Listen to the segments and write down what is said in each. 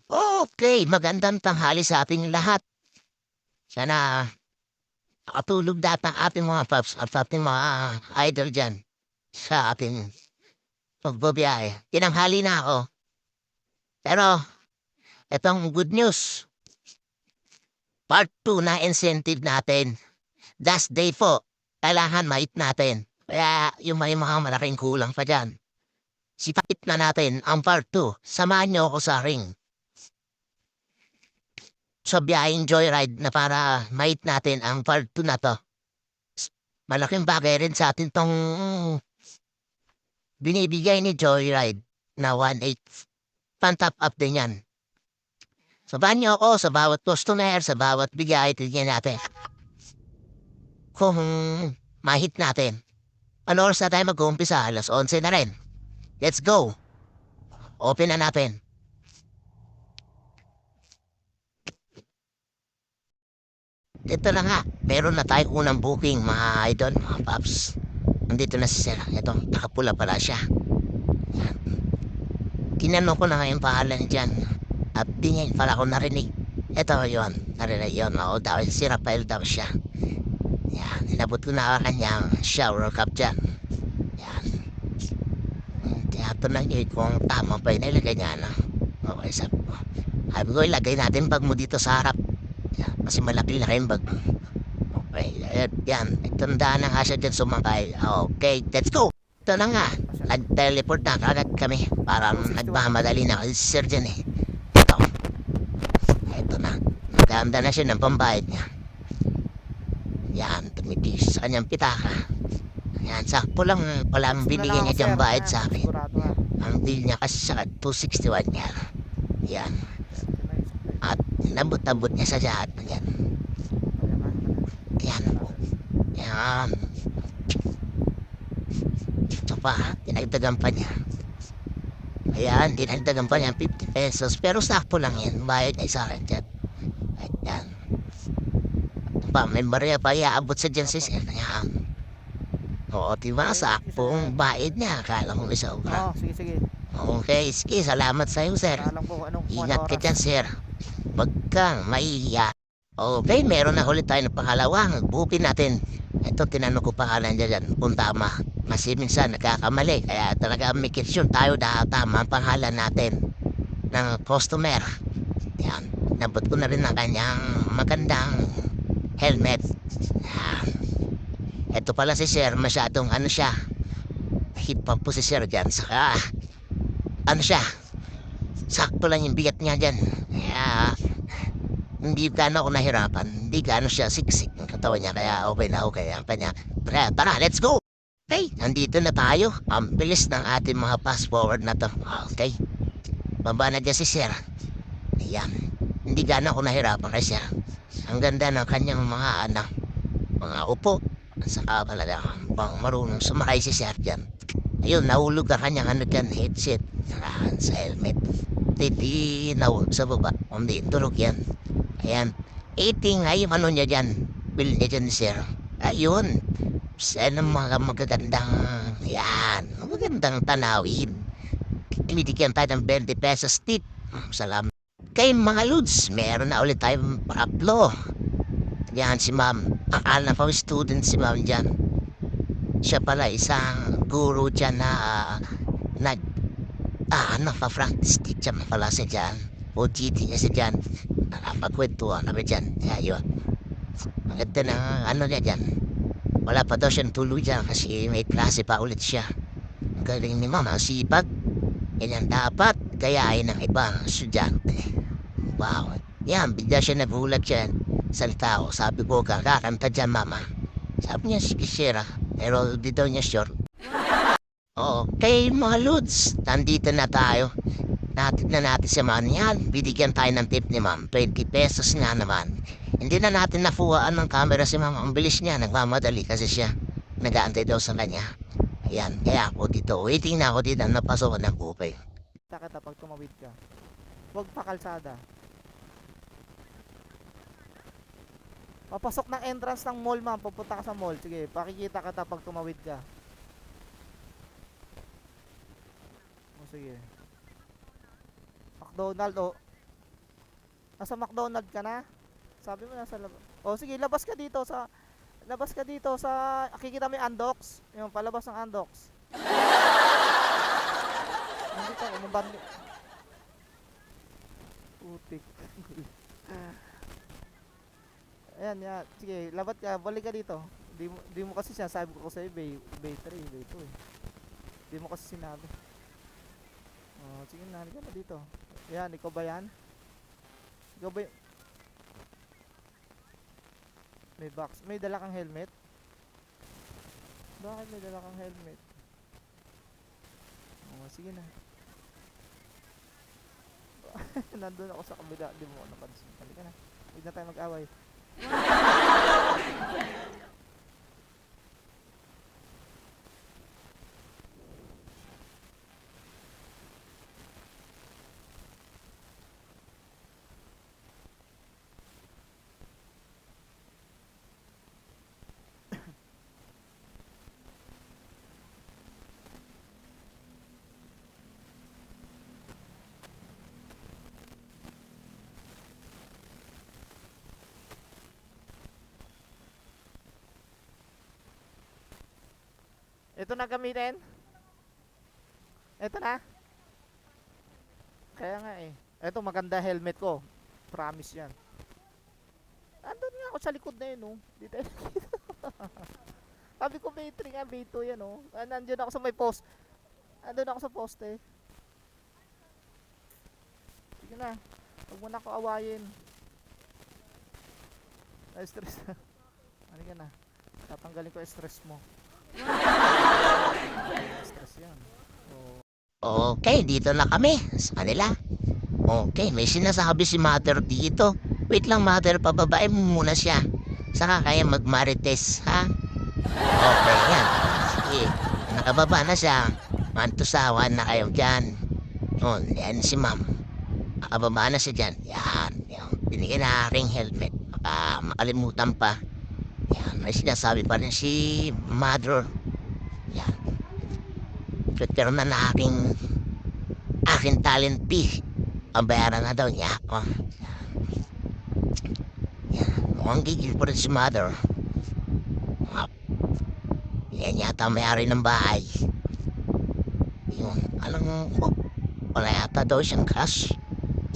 Okay, magandang tanghali sa ating lahat. Sana nakatulog lahat ng ating mga paps at ating mga idol diyan sa ating pagbabiyahe. Tinanghali na ako, pero itong good news, part 2 na incentive natin. Last day po, kailangan ma natin. Kaya yung may mga malaking kulang pa diyan, sipit na natin ang part 2. Samahan niyo ako sa ring sa biyaheng joyride na para ma natin ang part 2 na 'to. Malaking bagay rin sa atin 'tong binibigay ni Joyride na 1/8. Pan-top up din 'yan. Samahan niyo ako sa bawat customer, sa bawat bigay, tignan natin kung ma-hit natin. Anong oras na tayo mag-uumpisa? 11:00 na rin. Let's go! Open na natin. Ito na nga, meron na tayong unang booking mga idol, mga paps. Nandito na si Sir. Ito, nakapula pala siya. Tinanong ko na nga yung pangalan diyan. At di niya pala ako narinig. Ito yon, narinig yon. Oo daw, si Rafael daw siya. Yan, inabot ko na ang kanyang shower cup dyan. Yan. Tinatanong niyo kung tama pa yung nilagay niya, no? Okay, sabi ko, ilagay natin bag mo dito sa harap. Yan, kasi malaki-laki yung bag mo. Okay, yan. Tandaan na nga siya dyan sumakay. Okay, let's go! Ito na nga, nag-teleport na kagad kami. Parang nagmamadali na kasi si Sir dyan eh. Ito na. Naganda na siya ng pambayad niya. Yan, tumitis sa kanyang pitaka. Yan, sakto lang pala ang binigyan niya diyang bayad sa akin. Ang bill niya kasi sa 261 niya. Yan. At nabot-abot niya sa lahat. Yan. Yan po. Yan. Ito pa, dinagdagan pa niya. Ayan, dinagdagan pa niya 50 pesos. Pero sakto lang yan. Bayad niya sa akin dyan. Ayan. Ito pa, may barya pa iaabot sa dyan si Sir. Ayan. Oo, diba? Saktong bayad niya. Akala mo isa obra. Oo, sige. Okay, sige. Salamat sa'yo, Sir. Alam ko anong Ingat ka oras. dyan, Sir. Huwag kang maiiyak. Okay, meron na ulit tayo ng pangalawa. Booking natin. Ito, tinanong ko pangalan niya dyan. Kung tama. Kasi minsan nagkakamali. Kaya talaga make it sure tayo na tama ang pangalan natin ng customer. Yan. Nabot ko na rin ang kanyang magandang helmet. Yan. Ito pala si Sir. Masyadong ano siya. Hip hop po si Sir dyan. Saka ano siya. Sakto lang yung bigat niya dyan. Kaya hindi gano'n ako nahirapan. Hindi gano'n siya siksik ang katawan niya. Kaya okay na okay ang kanya. Tara, let's go! Okay, nandito na tayo. Ang bilis ng ating mga fast forward na to. Okay. Baba na dyan si Sir. Ayan. Hindi gano'n ako nahirapan kasi ang ganda ng kanyang mga mga upo. Saka talaga bang marunong sumakay si Sir dyan. Ayun, nahulog ang kanyang ano dyan, headset. Sa helmet. Hindi nahulog sa baba. Hindi, tulog yan. Ayan. 18 nga yung ano niya dyan. Bill niya dyan, Sir. Ayun. Sana mga magagandang, yan, magagandang tanawin. Binibigyan tayo ng 20 pesos tip. Salamat. Kay mga Lods, meron na ulit tayong paplo. Yan si ma'am. Ang alam ko student si ma'am dyan. Siya pala isang guru dyan na nagpa-practice teacher pala siya dyan. OGT niya siya dyan. Nakapagkwentuhan kami dyan. Kaya yun. Maganda na ano niya dyan. Wala pa daw siyang tuloy dyan kasi may klase pa ulit siya. Galing ni mama, sipag. Ganyan dapat gayahin ng ibang estudyante. Wow. Yan, bigla siya nagulat yan. Salita ko, sabi ko, kakanta dyan mama. Sabi niya, sige Sierra. Pero di daw niya sure. Oo, kay mga Lods, nandito na tayo. Natin na natin si ma'am yan. Binigyan tayo ng tip ni ma'am. 20 pesos nga naman. Hindi na natin nafuwaan ng camera si ma'am. Ang bilis niya, nagmamadali kasi siya. Nag-aantay daw sa kanya. Ayan, kaya ako dito. Waiting na ako dito. Napasok ng kupay. Kita pag tumawid ka. Huwag pa kalsada. Papasok ng entrance ng mall, ma'am. Pupunta ka sa mall. Sige, pakikita kita pag tumawid ka. O sige. McDonald o Nasa McDonald ka na? Sabi mo nasa labas. O sige, labas ka dito sa nakikita mo yung Andox. Yung palabas ng Andox. Nandito ako, mabandi. Putik. Ayan, yan. Sige, labat ka, balik ka dito. Di mo kasi sinasabi ko sa'yo, Bay 3, Bay 2 eh. Di mo kasi sinabi. Oh, sige na, halika na dito. Yan, ikaw ba yan? Ikaw ba y- May box. May dala kang helmet? Bakit may dala kang helmet? Oh, sige na. Nandun ako sa kabila. Di mo ako napansin. Halika na. Huwag na tayo mag-away. Ito na gamitin? Ito na? Kaya nga eh. Ito maganda helmet ko. Promise yan. Andun nga ako sa likod na yun, oh. Dito. Sabi ko Bay 3 nga, Bay 2 yan, oh. Nandun ako sa may post. Andun ako sa poste. Sige na. Huwag mo na ako awayin. Na-stress na. Halika na. Tatanggalin ko yung stress mo. Stress yan. Oh. Okay, dito na kami sa kanila. Okay, may sinasabi si Mother dito. Wait lang, Mother, pababae mo muna siya. Saka kaya magmarites, ha? Okay, yan. Sige, nakababa na siya. Mantusawan na kayo dyan. Oh, yan si Ma'am. Nakababa na siya dyan. Yan, yan. Binigyan na aking helmet. Baka makalimutan pa. Yan, may sinasabi pa rin si Mother. Yan. Prepare na na aking talent fee. Ang bayaran na daw niya ako. Yan. Mukhang gigil pa rin si Mother. Yan yata may-ari ng bahay. Yun. Alam mo, wala yata daw siyang cash.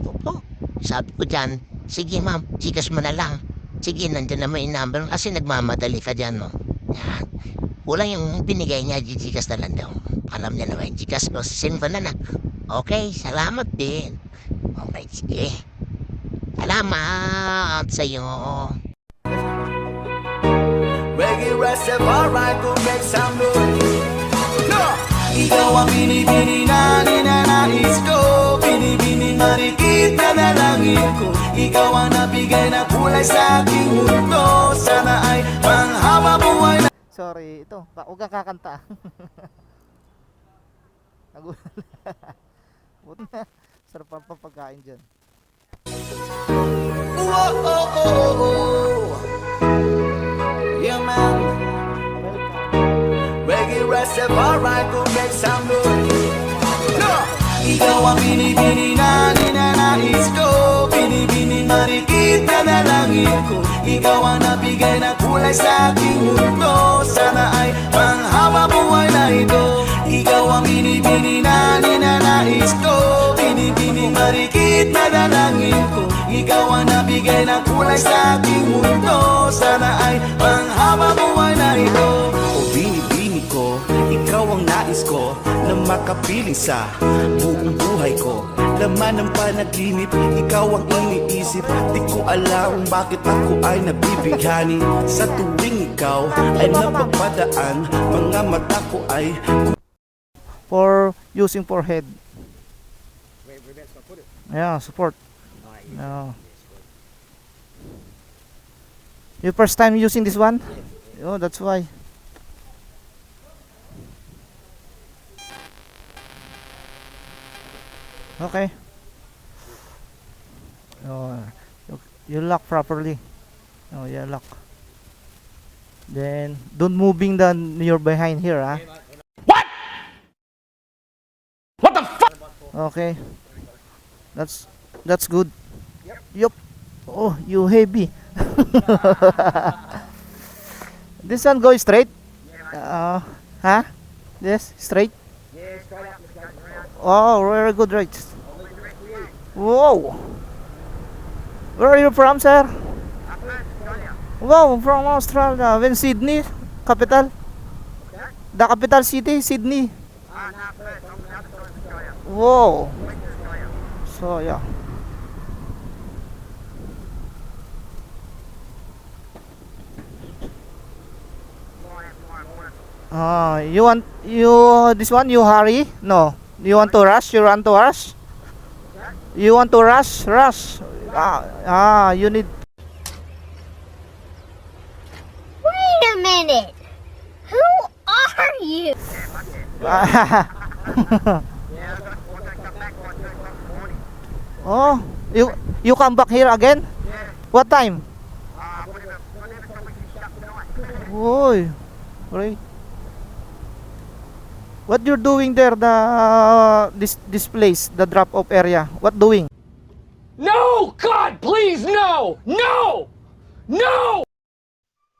Opo. Sabi ko dyan, sige ma'am, Gcash mo na lang. Sige, nandyan na may number kasi nagmamadali ka dyan, no? Yan. Kulang yung binigay niya, Gcash na lang daw. Alam niya naman, Gcash ko, send ko na na. Okay, salamat din. Okay, sige. Salamat sa'yo. Reggae Rastafari to make some noise. No! Ikaw ang binibini na ninanais ko. Binibini marikit na dalangin ko. Ikaw ang nabigay na kulay sa aking mundo. Sana ay panghaba buhay na. Sorry, ito. Huwag kang kakanta. Nagulat. Buti na. Sarap ang pagkain dyan. Oh, oh, oh, oh, oh. Yeah, man. Welcome. Reggae Rastafari to make some noise. No! Ikaw ang binibini na ninanais ko. Binibini marikit na dalangin ko. Ikaw ang nabigay na kulay sa aking mundo. Sana ay panghaba buhay na ito. Ikaw ang binibini na ninanais ko. Binibini marikit na dalangin ko. Ikaw ang nabigay na kulay sa aking mundo. Sana ay panghaba buhay na ito. O binibini ko, ikaw ang nais ko na makapiling sa buong buhay ko. Laman ng panaginip, ikaw ang iniisip. Di ko alam bakit ako ay nabibighani. Sa tuwing ikaw ay napapadaan, mga mata ko ay For using forehead. Yeah, support. Yeah. Your first time using this one? Oh, that's why. Okay. Oh, you lock properly. Oh, yeah, lock. Then don't moving your behind here, ah. What the fuck? Okay. That's good. Yup. Oh, you heavy. This one go straight? Huh? Yes, straight? Oh, very good right. Whoa. Where are you from, sir? Wow, from Australia. When Sydney, capital? The capital city, Sydney. Whoa. So, yeah. This one, you hurry? No. You want to rush? You want to rush? You want to rush? Rush. You need. Wait a minute. Who are you? Oh, you come back here again? What time? Oy, great. What you're doing there? This place, the drop off area. What doing? No! God, please, no! No! No!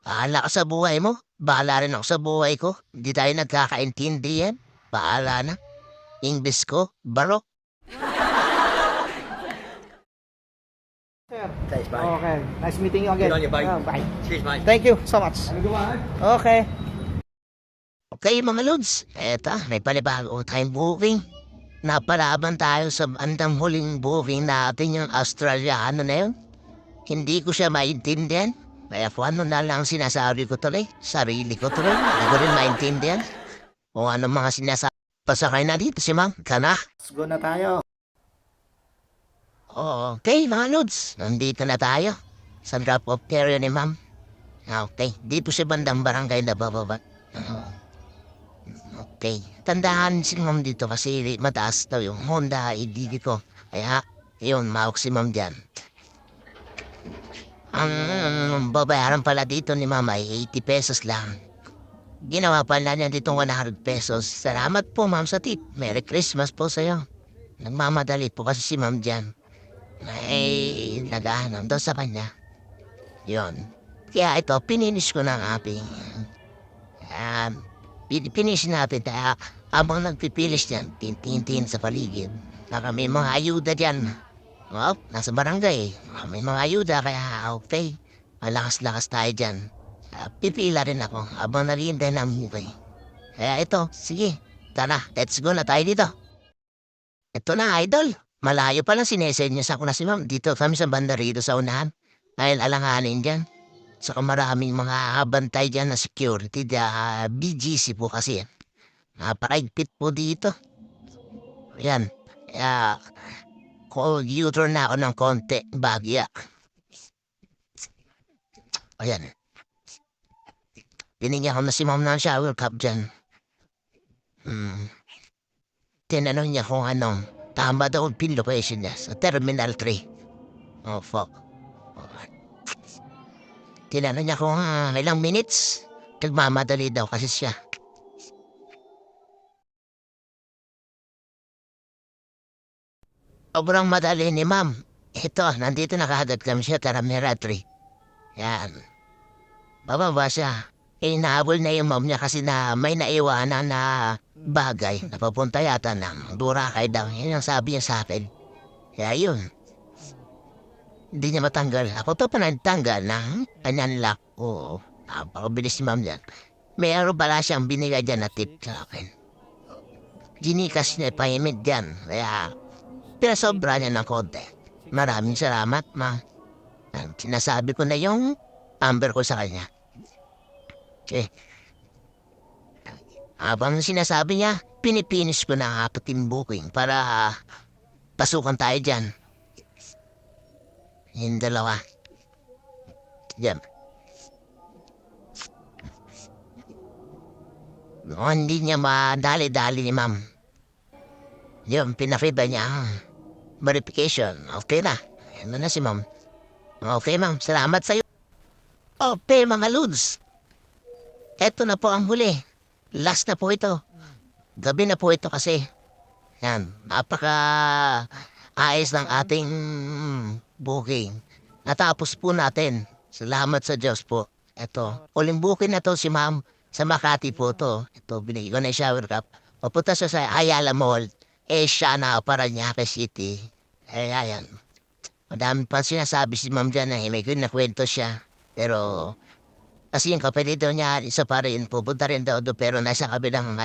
Bahala ka sa buhay mo. Bahala rin ako sa buhay ko. Hindi tayo nagkakaintindihan. Bahala na. English ko, barok. Thanks, mate. Okay, nice meeting you again. Good on you, mate. Bye. Cheers, mate. Thank you so much. Okay. Okay mga lods, eto, may panibago tayong booking. Napalaban tayo sa bandang huling booking natin yung Australiano na yun. Hindi ko siya maintindihan. Kaya kung ano na lang sinasabi ko tuloy, sarili ko tuloy, hindi ko rin maintindihan. Kung ano mga sinasabi. Pasakay na dito si ma'am, ka na. Let's go na tayo. Okay mga lods, nandito na tayo. Sa drop-off area ni ma'am. Okay, dito si bandang barangay na bababa. Okay. Tandaan si ma'am dito kasi mataas daw yung Honda ID ko. Kaya, yun, mawak si ma'am dyan. Ang babayaran pala dito ni ma'am ay 80 pesos lang. Ginawa pala niya dito 100 pesos. Salamat po ma'am sa tip. Merry Christmas po sa'yo. Nagmamadali po kasi si ma'am dyan. May nagahanap daw sa kanya. Yun. Kaya ito, pininis ko ng ating finish natin kaya habang nagpipilis yan, tintin sa paligid. Baka may mga ayuda dyan. Oh, nasa barangay. May mga ayuda kaya okay. Malakas-lakas tayo dyan. Pipila rin ako habang nalihintay ng hukay. Kaya ito, sige. Tara, let's go na tayo dito. Ito na, idol. Malayo pa lang sinesenyas ako na si ma'am. Dito kami sa banda rito sa unahan. Dahil alanganin dyan. Saka maraming mga bantay dyan na security. BGC po kasi yan. Napakaigpit po dito. Yan. Call U-turn na ako ng konti. Bagya. Ayan. Binigyan ko na si ma'am ng shower cup dyan. Tinanong niya kung anong tama daw ang pin location niya sa Terminal 3. Oh, fuck. Tinanong niya kung ilang minutes. Nagmamadali daw kasi siya. Sobrang madali ni ma'am. Ito, nandito nakahagad kami siya, Terminal 3. Yan. Bababa siya. Inahabol na yung mom niya kasi na may naiwanan na bagay na papunta yata ng Boracay daw. Yan ang sabi niya sa akin. Kaya yun. Hindi niya matanggal. Ako to pa nagtanggal ng kanyang lock. Oo. Napakabilis ni ma'am yan. Mayroon pala siyang binigay dyan na tip sa akin. Ginikas niya payment dyan. Kaya pinasobra niya ng konti. Maraming salamat, ma. Sinasabi ko na yung number ko sa kanya. Okay. Habang sinasabi niya, pinipinis ko na apating booking para pasukan tayo dyan. Yung dalawa. Diyan. Hindi niya madali-dali ni ma'am. Yung pinafida niya, verification. Okay na. Ano na si ma'am. Okay ma'am, salamat sa'yo. Okay mga lods. Eto na po ang huli. Last na po ito. Gabi na po ito kasi. Yan, napaka ayos ng ating yung booking. Natapos po natin. Salamat sa Diyos po. Ito, uling booking na to si ma'am. Sa Makati po to. Ito, binigay ko na yung shower cup. Papunta siya sa Ayala Mall. Siya na Parañaque City. Ayan. Madami pa sinasabi si ma'am dyan na may kwento siya. Pero, kasi yung kapatid daw niya, isa pa rin, pupunta rin daw doon, pero nasa kabilang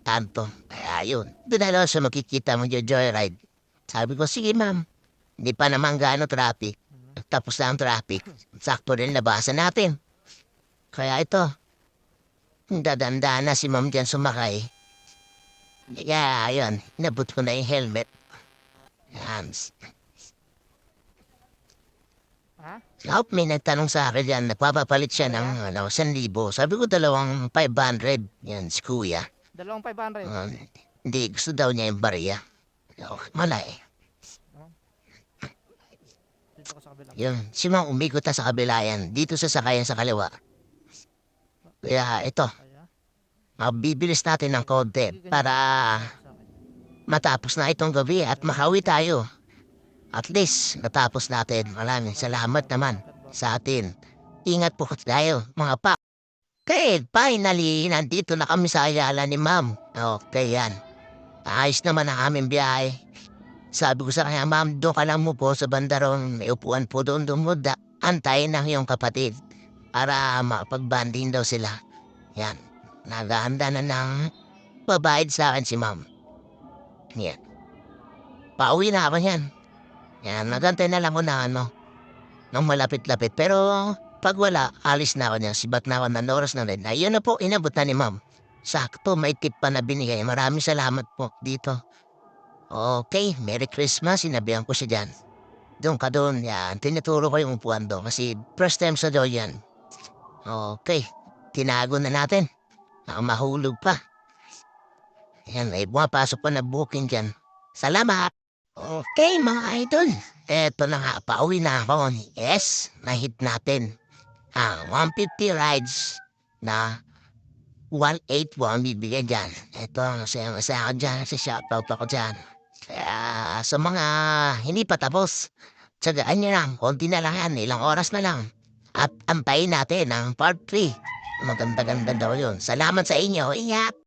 kanto. Kaya yun, doon na lang siya makikita mo yung joyride. Sabi ko, sige ma'am, hindi pa naman gaano traffic. Tapos na ang traffic, sakto rin labasan natin. Kaya ito, dadanda na si ma'am dyan sumakay. Kaya yun, inabot ko na yung helmet. Yan. Ha? May nagtanong sa akin yan, nagpapapalit siya ng 1,000. Sabi ko 2,500. Yan, si kuya. 2,500. Hindi, gusto daw niya yung bariya. Malay. Dito ko sa kabila. Yun, si Mang umikot na sa kabila yan. Dito sa sakayan sa kaliwa. Kaya ito, Kaya, mabibilis natin ng konti para sa akin. matapos na itong gabi at makawi tayo. At least, natapos natin. Maraming salamat naman sa atin. Ingat po tayo, mga pa. Okay, finally, nandito na kami sa Ayala ni ma'am. Okay, yan. Ayos naman ang aming biyahe. Sabi ko sa kanya, ma'am, doon ka lang mo po sa bandaron. May upuan po doon dumuda. Antayin ng iyong kapatid para makapag-banding daw sila. Yan. Naghahanda na ng babayad sa akin si ma'am. Yan. Pauwi na ako yan. Yan, nagantay na lang ko na nang malapit-lapit. Pero pag wala, alis na ako niya. Sibat na ako ng oras na rin. Ayun na po, inabot na ni ma'am. Sakto, may tip pa na binigay. Maraming salamat po dito. Okay, Merry Christmas. Sinabihan ko siya dyan. Doon ka doon. Yan, tinuturo ko yung upuan doon. Kasi first time sa doon yan. Okay, tinago na natin. Mahulog pa. Yan, may pumapasok pa na booking dyan. Salamat! Okay, mga idol. Eto na nga, pauwi na ako. Yes, na-hit natin. 150 rides na 181 bibigyan dyan. Eto, masaya ako dyan. Sa shoutout ako dyan. Kaya sa mga hindi pa tapos, tsagaan nyo lang. Konti na lang yan. Ilang oras na lang. At antayin natin ang part 3. Maganda-ganda daw yun. Salamat sa inyo. Ingat!